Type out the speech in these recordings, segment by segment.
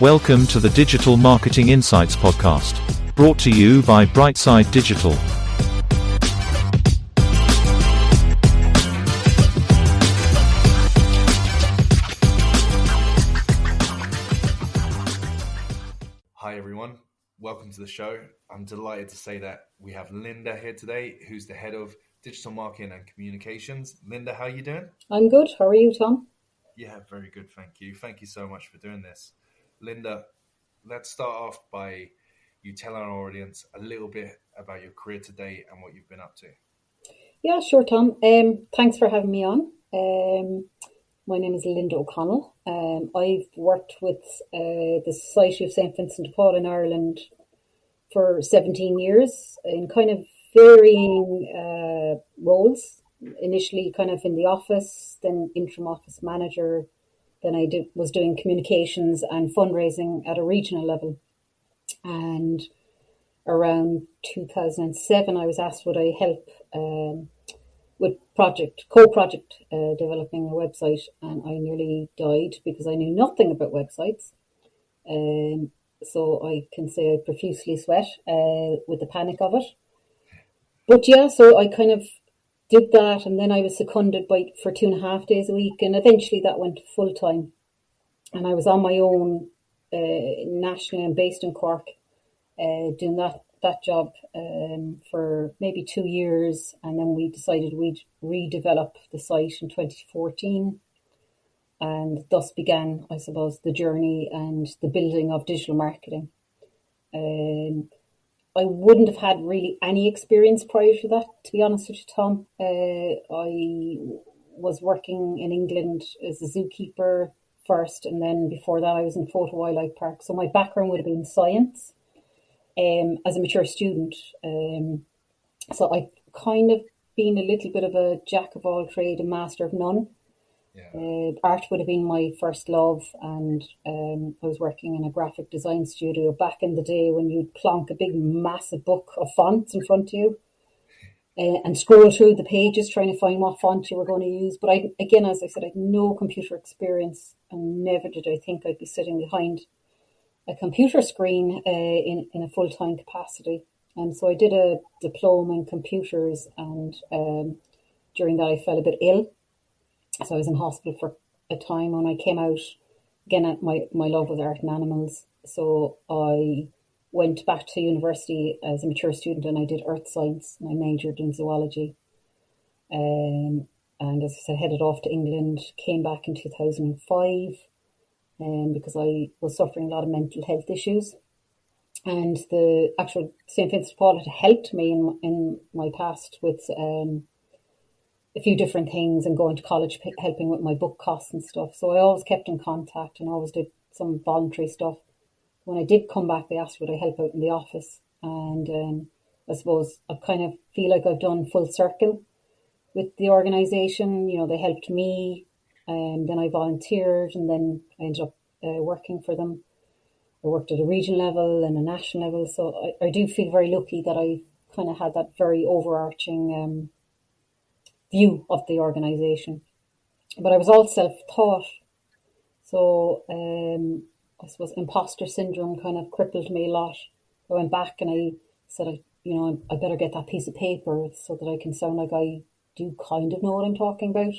Welcome to the Digital Marketing Insights podcast, brought to you by Brightside Digital. Hi everyone, welcome to the show. I'm delighted to say that we have Linda here today, who's the head of digital marketing and communications. Linda, how are you doing? I'm good. How are you, Tom? Yeah, very good, thank you. Thank you so much for doing this. Linda, let's start off by you telling our audience a little bit about your career today and what you've been up to. Yeah, sure, Tom. Thanks for having me on. My name is Linda O'Connell. I've worked with the Society of St. Vincent de Paul in Ireland for 17 years in kind of varying roles. Initially kind of in the office, then interim office manager. Then I was doing communications and fundraising at a regional level. And around 2007, I was asked would I help with co-project developing a website, and I nearly died because I knew nothing about websites. So I can say I profusely sweat with the panic of it. But yeah, so I kind of did that, and then I was seconded for 2.5 days a week, and eventually that went full time. And I was on my own nationally and based in Cork, doing that job for maybe 2 years, and then we decided we'd redevelop the site in 2014, and thus began, I suppose, the journey and the building of digital marketing. I wouldn't have had really any experience prior to that, to be honest with you, Tom. I was working in England as a zookeeper first, and then before that I was in Photo Wildlife Park. So my background would have been science as a mature student. So I've kind of been a little bit of a jack of all trade and master of none. Yeah. Art would have been my first love, and I was working in a graphic design studio back in the day when you'd plonk a big massive book of fonts in front of you and scroll through the pages trying to find what font you were going to use. But again, as I said, I had no computer experience, and never did I think I'd be sitting behind a computer screen in a full-time capacity. And so I did a diploma in computers, and during that I fell a bit ill. So I was in hospital for a time. When I came out, again, my love was art and animals. So I went back to university as a mature student, and I did earth science, and I majored in zoology. And as I said, headed off to England, came back in 2005 because I was suffering a lot of mental health issues. And the actual St. Vincent de Paul had helped me in my past with a few different things, and going to college, helping with my book costs and stuff. So I always kept in contact and always did some voluntary stuff. When I did come back, they asked would I help out in the office. And I suppose I kind of feel like I've done full circle with the organisation. You know, they helped me, and then I volunteered, and then I ended up working for them. I worked at a regional level and a national level. So I do feel very lucky that I kind of had that very overarching view of the organisation. But I was all self-taught. So I suppose imposter syndrome kind of crippled me a lot. I went back and I said, I better get that piece of paper so that I can sound like I do kind of know what I'm talking about.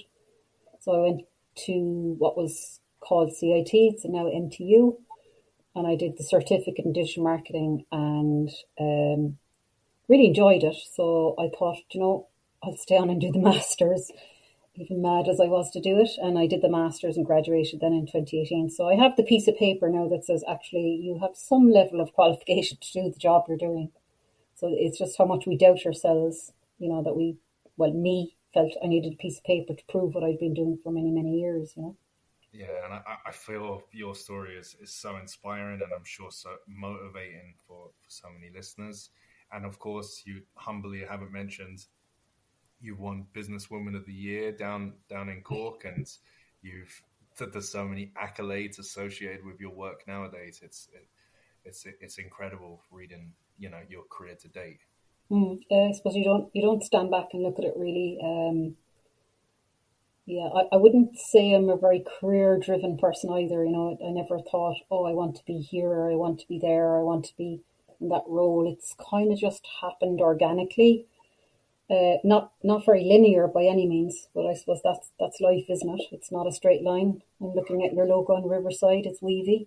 So I went to what was called CIT, it's now MTU, and I did the certificate in digital marketing, and really enjoyed it. So I thought, I'll stay on and do the masters, even mad as I was to do it. And I did the masters and graduated then in 2018. So I have the piece of paper now that says actually you have some level of qualification to do the job you're doing. So it's just how much we doubt ourselves, that me felt I needed a piece of paper to prove what I'd been doing for many, many years, Yeah, and I feel your story is so inspiring, and I'm sure so motivating for so many listeners. And of course, you humbly haven't mentioned you won Businesswoman of the Year down in Cork, and there's so many accolades associated with your work nowadays. It's incredible reading, your career to date. I suppose you don't stand back and look at it really. Yeah, I wouldn't say I'm a very career-driven person either. I never thought, oh, I want to be here, or I want to be there, or I want to be in that role. It's kind of just happened organically. Not very linear by any means, but I suppose that's life, isn't it? It's not a straight line. I'm looking at your logo on Riverside. It's weavy.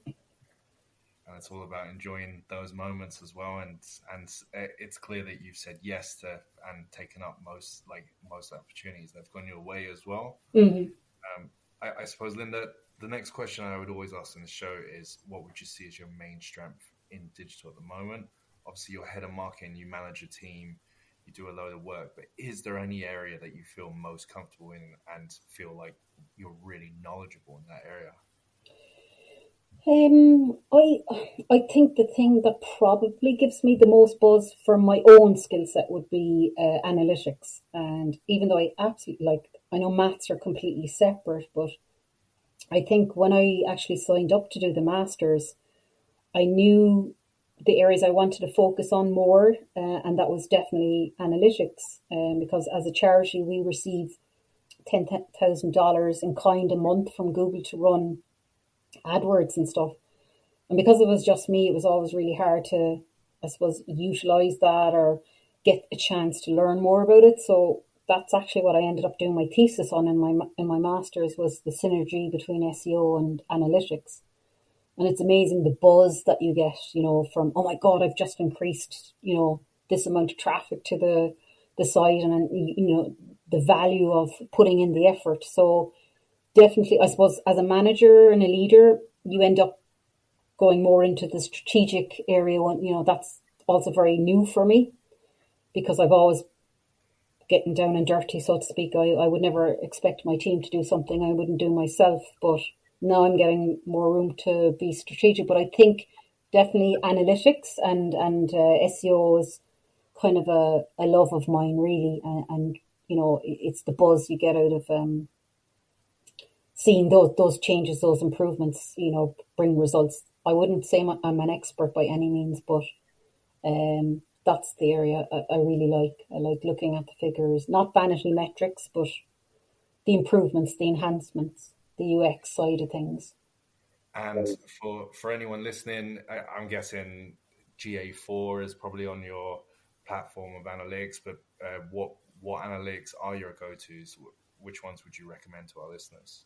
And it's all about enjoying those moments as well. And it's clear that you've said yes to and taken up most opportunities that have gone your way as well. Mm-hmm. I suppose, Linda, the next question I would always ask in the show is, what would you see as your main strength in digital at the moment? Obviously, you're head of marketing, you manage a team, you do a load of work, but is there any area that you feel most comfortable in and feel like you're really knowledgeable in that area? I think the thing that probably gives me the most buzz for my own skill set would be analytics. And even though I absolutely I know maths are completely separate, but I think when I actually signed up to do the masters, I knew the areas I wanted to focus on more, and that was definitely analytics. Because as a charity, we receive $10,000 in kind a month from Google to run AdWords and stuff. And because it was just me, it was always really hard to, I suppose, utilize that or get a chance to learn more about it. So that's actually what I ended up doing my thesis on in my master's, was the synergy between SEO and analytics. And it's amazing the buzz that you get, from, oh my God, I've just increased, this amount of traffic to the site, and, the value of putting in the effort. So definitely, I suppose, as a manager and a leader, you end up going more into the strategic area. That's also very new for me, because I've always getting down and dirty, so to speak. I would never expect my team to do something I wouldn't do myself, but now I'm getting more room to be strategic. But I think definitely analytics and SEO is kind of a love of mine, really. And it's the buzz you get out of seeing those changes, those improvements, bring results. I wouldn't say I'm an expert by any means, but that's the area I really like. I like looking at the figures, not vanity metrics, but the improvements, the enhancements, the UX side of things. And for anyone listening, I'm guessing GA4 is probably on your platform of analytics, but what analytics are your go-tos? Which ones would you recommend to our listeners?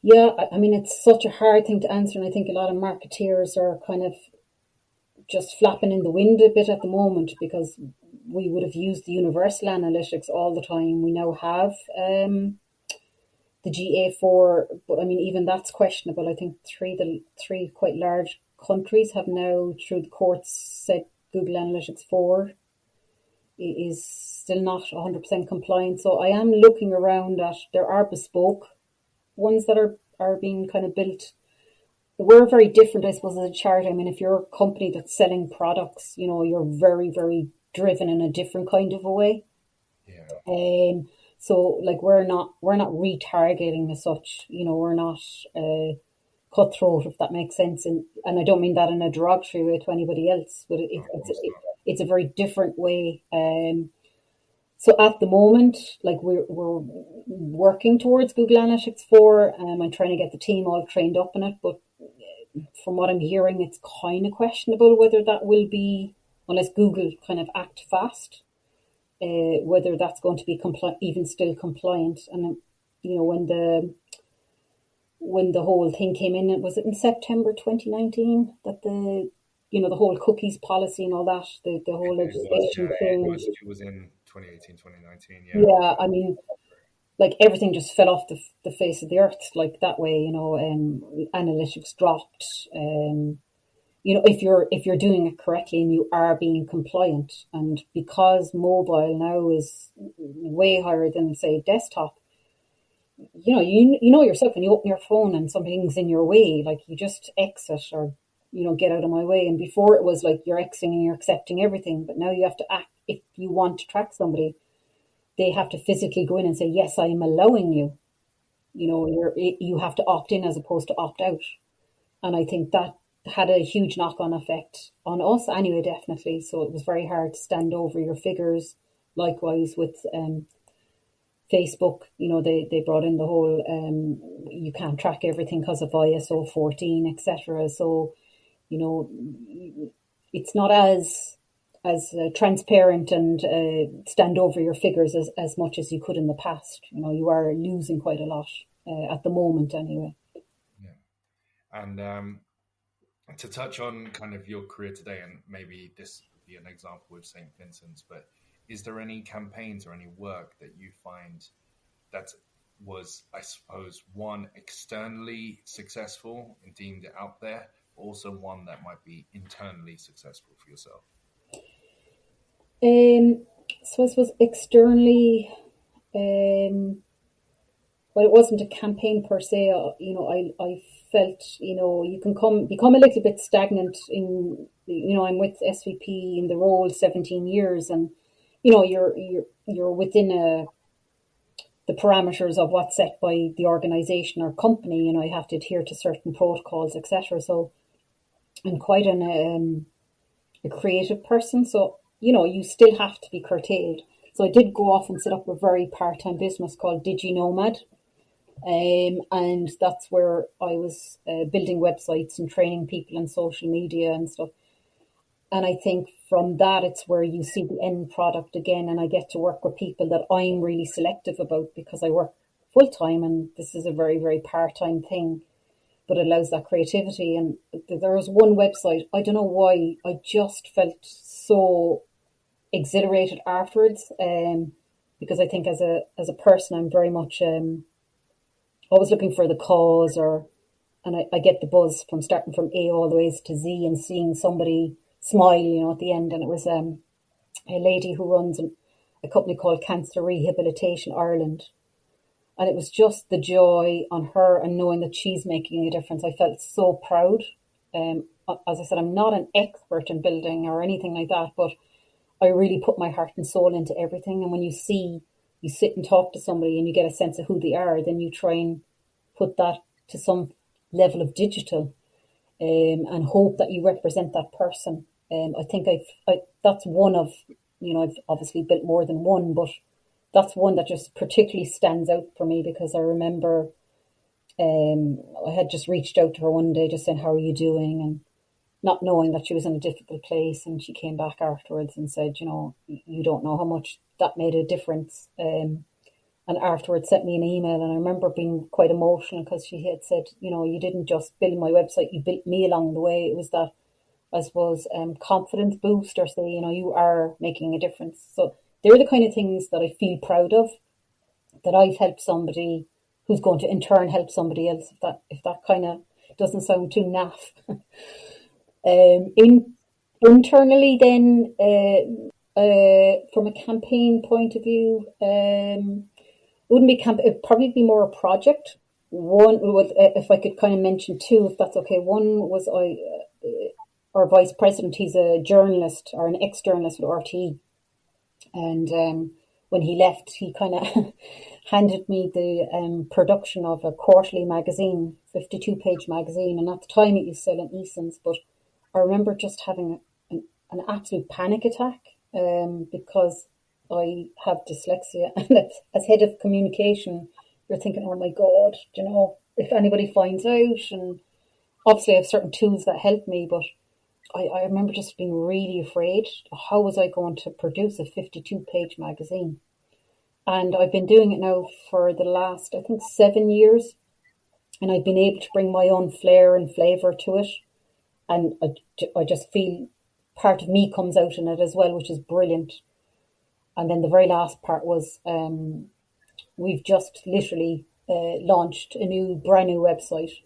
Yeah, I mean, it's such a hard thing to answer, and I think a lot of marketeers are kind of just flapping in the wind a bit at the moment, because we would have used the universal analytics all the time. We now have the GA4, but I mean, even that's questionable. I think the three quite large countries have now, through the courts, said Google Analytics 4 is still not 100% compliant. So I am looking around at, there are bespoke ones that are being kind of built. We're very different, I suppose, as a charity. I mean, if you're a company that's selling products, you're very, very driven in a different kind of a way. Yeah. So we're not retargeting as such. We're not cutthroat, if that makes sense. And I don't mean that in a derogatory way to anybody else, but it's a very different way. So at the moment, we're working towards Google Analytics 4. I'm trying to get the team all trained up in it, but from what I'm hearing, it's kind of questionable whether that will be, unless Google kind of act fast, whether that's going to be even still compliant. And when the whole thing came in, was it in September 2019 that the whole cookies policy and all that, the whole legislation changed? It was in 2018, 2019. Yeah, I mean, everything just fell off the face of the earth that way. Analytics dropped. If you're doing it correctly and you are being compliant, and because mobile now is way higher than, say, desktop, you know yourself, when you open your phone and something's in your way, you just exit, or get out of my way. And before it was you're exiting and you're accepting everything, but now you have to act. If you want to track somebody, they have to physically go in and say, yes, I am allowing you. You have to opt in as opposed to opt out. And I think that had a huge knock-on effect on us anyway, definitely. So it was very hard to stand over your figures. Likewise with Facebook, they brought in the whole, you can't track everything because of ISO 14, etc. So, it's not as transparent and stand over your figures as much as you could in the past. You are losing quite a lot at the moment anyway. Yeah. And to touch on kind of your career today, and maybe this would be an example with St. Vincent's, but is there any campaigns or any work that you find that was, I suppose, one, externally successful and deemed it out there, but also one that might be internally successful for yourself? So I suppose externally, well, it wasn't a campaign per se. I felt, you can become a little bit stagnant I'm with SVP in the role 17 years, and you're within the parameters of what's set by the organization or company. You have to adhere to certain protocols, etc. So I'm quite a creative person, so you still have to be curtailed. So I did go off and set up a very part-time business called DigiNomad. And that's where I was building websites and training people on social media and stuff. And I think from that, it's where you see the end product again. And I get to work with people that I'm really selective about, because I work full time and this is a very, very part-time thing, but it allows that creativity. And there was one website, I don't know why, I just felt so exhilarated afterwards. Because I think as a person, I'm very much always looking for the cause, and I get the buzz from starting from A all the way to Z and seeing somebody smile, at the end. And it was a lady who runs a company called Cancer Rehabilitation Ireland. And it was just the joy on her and knowing that she's making a difference. I felt so proud. As I said, I'm not an expert in building or anything like that, but I really put my heart and soul into everything. And when you sit and talk to somebody and you get a sense of who they are, then you try and put that to some level of digital, and hope that you represent that person. I think that's one of, I've obviously built more than one, but that's one that just particularly stands out for me, because I remember I had just reached out to her one day just saying, how are you doing? And not knowing that she was in a difficult place. And she came back afterwards and said, you don't know how much that made a difference. And afterwards sent me an email. And I remember being quite emotional, because she had said, you didn't just build my website, you built me along the way. It was that, I suppose, confidence boost, or say, you are making a difference. So they're the kind of things that I feel proud of, that I've helped somebody who's going to in turn help somebody else, if that kind of doesn't sound too naff. Internally then, from a campaign point of view, it wouldn't be it'd probably be more a project. One, if I could kind of mention two, if that's okay. One was our vice president, he's a journalist or an ex-journalist with RTE. And when he left, he kind of handed me the production of a quarterly magazine, 52-page magazine. And at the time it used to sell in Eason's, but I remember just having an absolute panic attack, because I have dyslexia. And as head of communication, you're thinking, oh my God, if anybody finds out. And obviously I have certain tools that help me, but I remember just being really afraid. How was I going to produce a 52-page magazine? And I've been doing it now for the last, I think, 7 years. And I've been able to bring my own flair and flavour to it. And I just feel part of me comes out in it as well, which is brilliant. And then the very last part was, we've just literally launched a brand new website.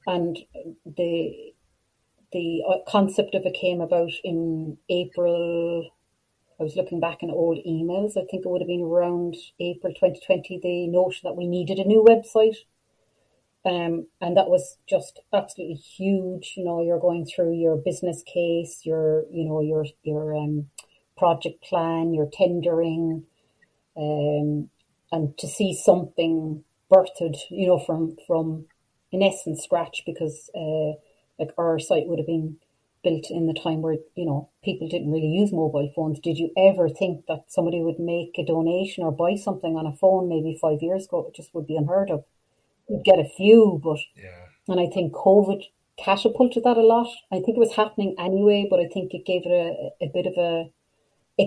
And the concept of it came about in April. I was looking back in old emails. I think it would have been around April 2020, the notion that we needed a new website. And that was just absolutely huge. You're going through your business case, your project plan, your tendering, and to see something birthed, from in essence scratch, because like our site would have been built in the time where, people didn't really use mobile phones. Did you ever think that somebody would make a donation or buy something on a phone maybe 5 years ago? It just would be unheard of. You'd get a few, and I think COVID catapulted that a lot. I think it was happening anyway, but I think it gave it a bit of a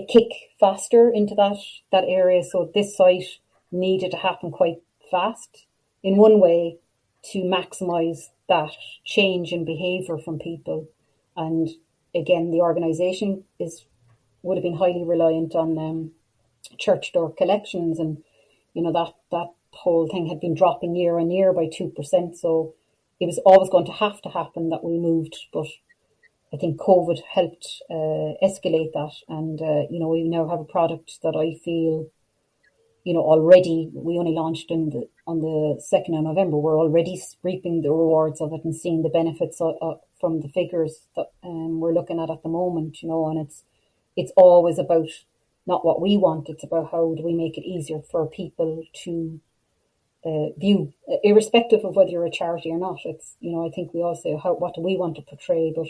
kick faster into that area. So this site needed to happen quite fast in one way to maximize that change in behavior from people. And again, the organization would have been highly reliant on church door collections, and that whole thing had been dropping year on year by 2%. So it was always going to happen that we moved, but I think COVID helped escalate that. And we now have a product that I feel, already, we only launched on the 2nd of November. We're already reaping the rewards of it and seeing the benefits from the figures that we're looking at the moment. And it's always about not what we want. It's about how do we make it easier for people to view, irrespective of whether you're a charity or not. It's, I think we all say, what do we want to portray, but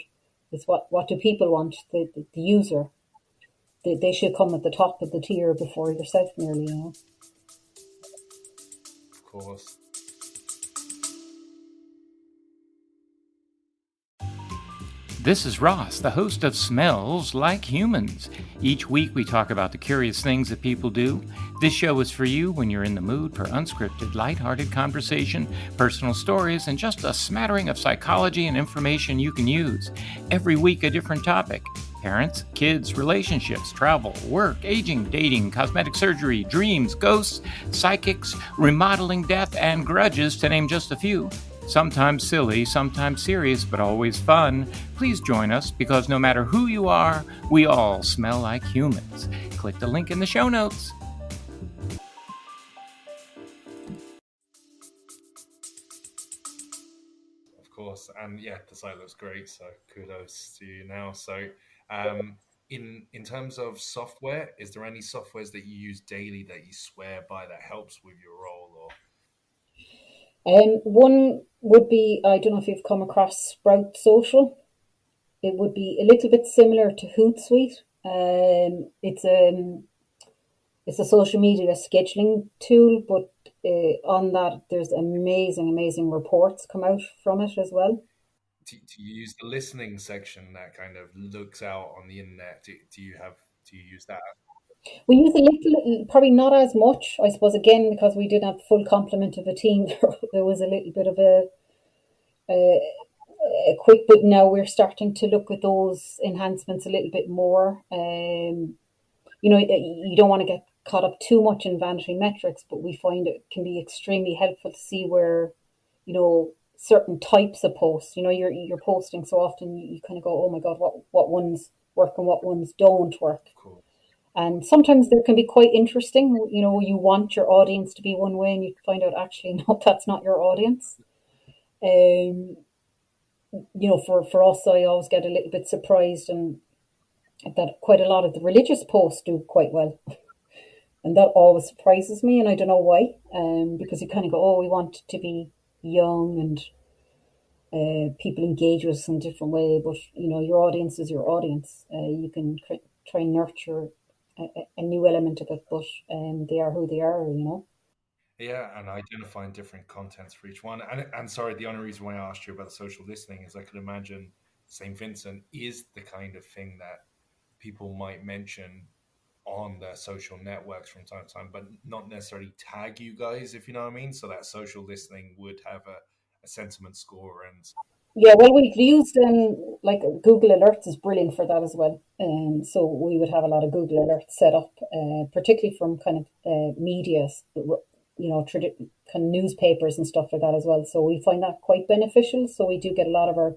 it's what do people want, the user. They should come at the top of the tier before yourself, nearly, Of course. This is Ross, the host of Smells Like Humans. Each week we talk about the curious things that people do. This show is for you when you're in the mood for unscripted, lighthearted conversation, personal stories, and just a smattering of psychology and information you can use. Every week a different topic. Parents, kids, relationships, travel, work, aging, dating, cosmetic surgery, dreams, ghosts, psychics, remodeling, death, and grudges, to name just a few. Sometimes silly, sometimes serious, but always fun. Please join us, because no matter who you are, we all smell like humans. Click the link in the show notes. Of course. And yeah, the site looks great, so kudos to you now. So in terms of software, is there any softwares that you use daily that you swear by that helps with your role? Or one would be, I don't know if you've come across Sprout Social. It would be a little bit similar to Hootsuite. It's a social media scheduling tool, but on that there's amazing reports come out from it as well. do you use the listening section that kind of looks out on the internet? Do you use that? We use a little, probably not as much, I suppose, again, because we didn't have the full complement of a team. There was a little bit of a quick, but now we're starting to look at those enhancements a little bit more. You don't want to get caught up too much in vanity metrics, but we find it can be extremely helpful to see where, certain types of posts, you're posting so often, you kind of go, oh my God, what ones work and what ones don't work. Cool. And sometimes they can be quite interesting. You want your audience to be one way and you find out actually, no, that's not your audience. For us, I always get a little bit surprised and that quite a lot of the religious posts do quite well. And that always surprises me, and I don't know why. Because you kind of go, oh, we want to be young and people engage with us in a different way. But, your audience is your audience. You can try and nurture a new element of it, but they are who they are, Yeah, and identifying different contents for each one. And sorry, the only reason why I asked you about the social listening is I could imagine St. Vincent is the kind of thing that people might mention on their social networks from time to time, but not necessarily tag you guys, if you know what I mean. So that social listening would have a sentiment score. And yeah, well, we've used like Google Alerts is brilliant for that as well. So we would have a lot of Google Alerts set up, particularly from kind of media, kind of newspapers and stuff like that as well. So we find that quite beneficial. So we do get a lot of our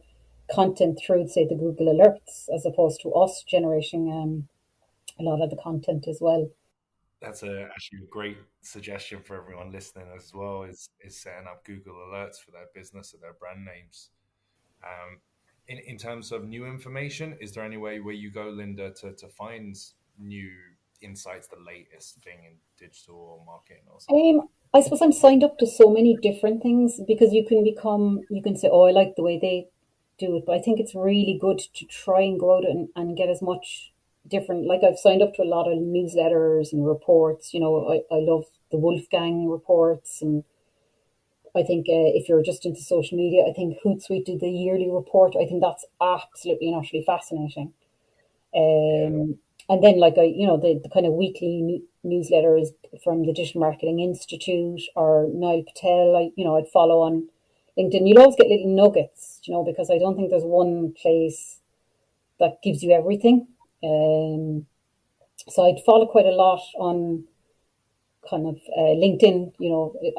content through, say, the Google Alerts, as opposed to us generating a lot of the content as well. That's actually a great suggestion for everyone listening as well, is setting up Google Alerts for their business or their brand names. In terms of new information, is there any way where you go, Linda, to find new insights, the latest thing in digital marketing or something? I suppose I'm signed up to so many different things, because you can say, oh, I like the way do it. But I think it's really good to try and go out and get as much different. Like I've signed up to a lot of newsletters and reports. I love the Wolfgang reports, and I think if you're just into social media, I think Hootsuite did the yearly report. I think that's absolutely and utterly fascinating. And then like the kind of weekly newsletters from the Digital Marketing Institute or Niall Patel, I'd follow on LinkedIn. You'll always get little nuggets, because I don't think there's one place that gives you everything. So I'd follow quite a lot on kind of LinkedIn.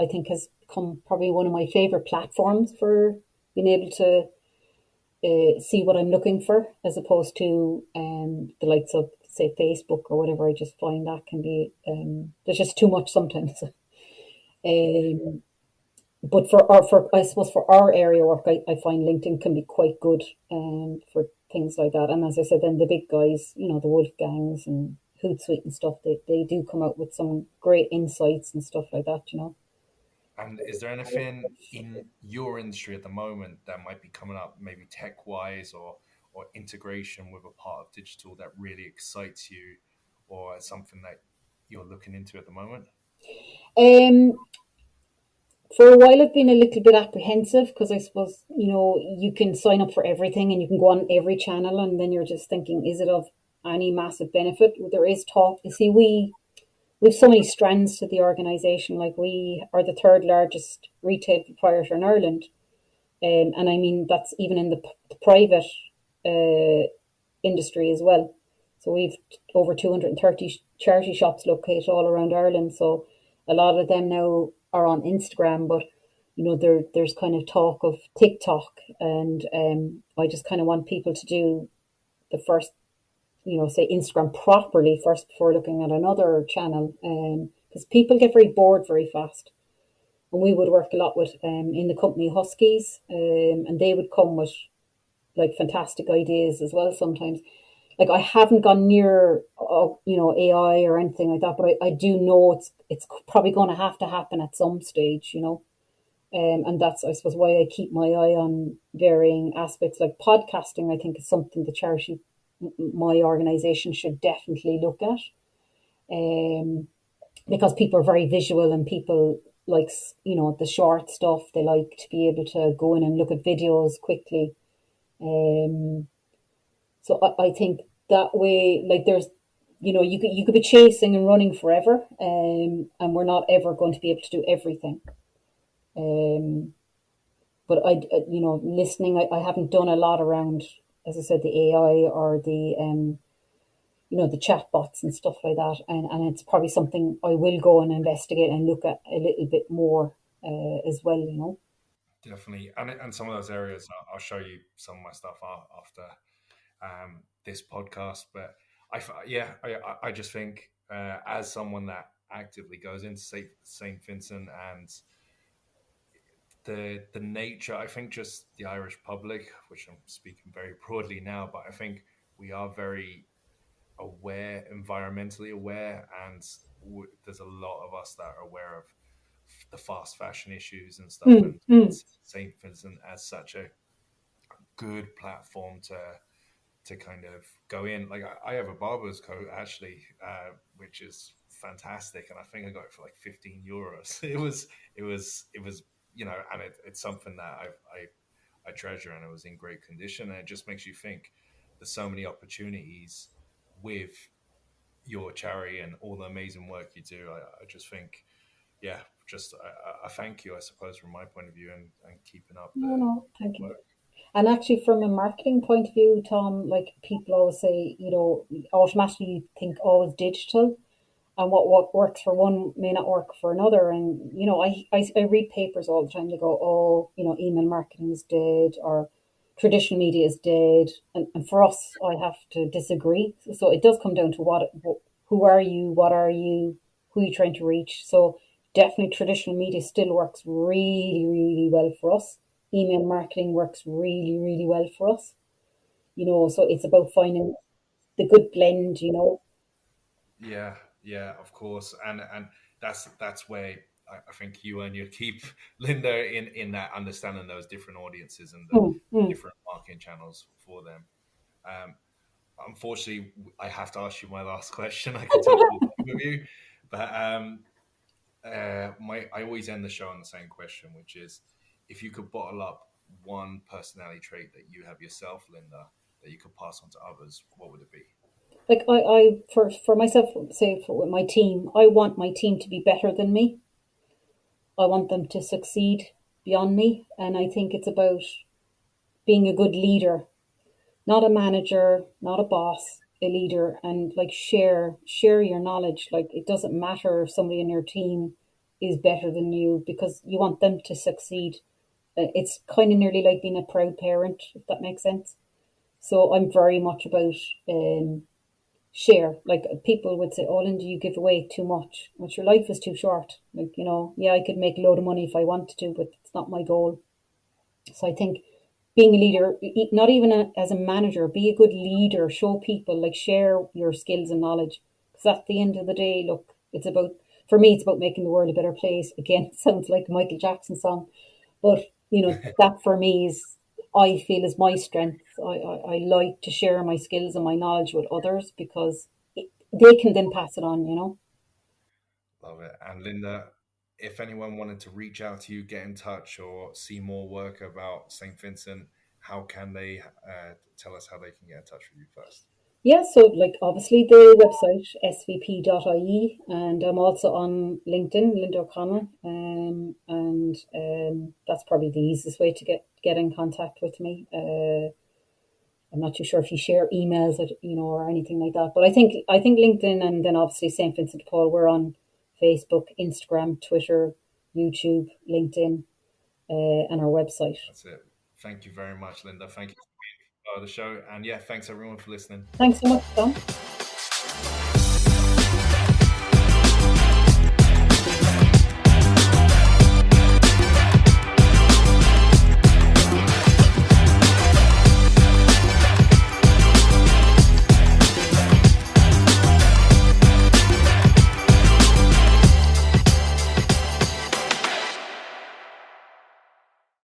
I think has become probably one of my favorite platforms for being able to see what I'm looking for, as opposed to the likes of, say, Facebook or whatever. I just find that can be there's just too much sometimes. um, but for I suppose for our area work, I find LinkedIn can be quite good for things like that. And as I said, then the big guys, the Wolfgangs and Hootsuite and stuff, they do come out with some great insights and stuff like that. And is there anything in your industry at the moment that might be coming up, maybe tech wise or integration with a part of digital that really excites you, or something that you're looking into at the moment? Um, for a while, I've been a little bit apprehensive because I suppose, you can sign up for everything and you can go on every channel, and then you're just thinking, is it of any massive benefit? There is talk. You see, we've so many strands to the organisation. Like, we are the third largest retail proprietor in Ireland. And I mean, that's even in the private industry as well. So we've over 230 charity shops located all around Ireland. So a lot of them now are on Instagram, but there's kind of talk of TikTok, and I just kind of want people to do the first, say Instagram properly first before looking at another channel, because people get very bored very fast. And we would work a lot with in the company Huskies, and they would come with like fantastic ideas as well sometimes. Like, I haven't gone near AI or anything like that, but I do know it's probably going to happen at some stage. And that's, I suppose, why I keep my eye on varying aspects. Like podcasting, I think, is something the charity, my organisation, should definitely look at, because people are very visual, and people like, the short stuff. They like to be able to go in and look at videos quickly. So I think that way, like, there's, you could be chasing and running forever, and we're not ever going to be able to do everything. Um, but listening, I haven't done a lot around, as I said, the AI or the chat bots and stuff like that, and it's probably something I will go and investigate and look at a little bit more as well. Definitely. And some of those areas, I'll show you some of my stuff after this podcast. But I just think, as someone that actively goes into St. Vincent, and the nature, I think just the Irish public, which I'm speaking very broadly now, but I think we are very aware, environmentally aware, and there's a lot of us that are aware of the fast fashion issues and stuff, Mm, and mm. St. Vincent as such a good platform to kind of go in. Like, I have a barber's coat actually, which is fantastic, and I think I got it for like €15. It was and it's something that I treasure, and it was in great condition, and it just makes you think there's so many opportunities with your charity and all the amazing work you do. I just think, yeah, just a thank you, I suppose, from my point of view, and keeping up No, the no, thank you. work. And actually, from a marketing point of view, Tom, like, people always say, automatically you think always digital, and what works for one may not work for another. And I read papers all the time. They go, oh, email marketing is dead, or traditional media is dead. And for us, I have to disagree. So it does come down to who are you, what are you, who are you trying to reach. So definitely traditional media still works really, really well for us. Email marketing works really, really well for us. So it's about finding the good blend. Yeah, yeah, of course, and that's where I think you and your keep, Linda, in that understanding those different audiences and the Mm, mm. different market marketing channels for them. Unfortunately, I have to ask you my last question. I can talk with you, but I always end the show on the same question, which is, if you could bottle up one personality trait that you have yourself, Linda, that you could pass on to others, what would it be? Like for myself, say for my team, I want my team to be better than me. I want them to succeed beyond me, and I think it's about being a good leader, not a manager, not a boss, a leader, and like share your knowledge. Like it doesn't matter if somebody in your team is better than you, because you want them to succeed. It's kind of nearly like being a proud parent, if that makes sense. So I'm very much about share. Like people would say, "Oh, Linda, you give away too much. But your life is too short." Like, yeah, I could make a load of money if I wanted to, but it's not my goal. So I think being a leader, not even as a manager, be a good leader. Show people, like, share your skills and knowledge. Because at the end of the day, look, for me, it's about making the world a better place. Again, it sounds like a Michael Jackson song, but that for me is, I feel, is my strength. I like to share my skills and my knowledge with others, because they can then pass it on. Love it. And Linda, if anyone wanted to reach out to you, get in touch, or see more work about St. Vincent, how can they tell us how they can get in touch with you first? Yeah, so like obviously the website svp.ie, and I'm also on LinkedIn, Linda O'Connell, and that's probably the easiest way to get in contact with me. I'm not too sure if you share emails, or anything like that, but I think LinkedIn, and then obviously St. Vincent de Paul. We're on Facebook, Instagram, Twitter, YouTube, LinkedIn, and our website. That's it. Thank you very much, Linda. Thank you for being part of the show, and yeah, thanks everyone for listening. Thanks so much, Tom.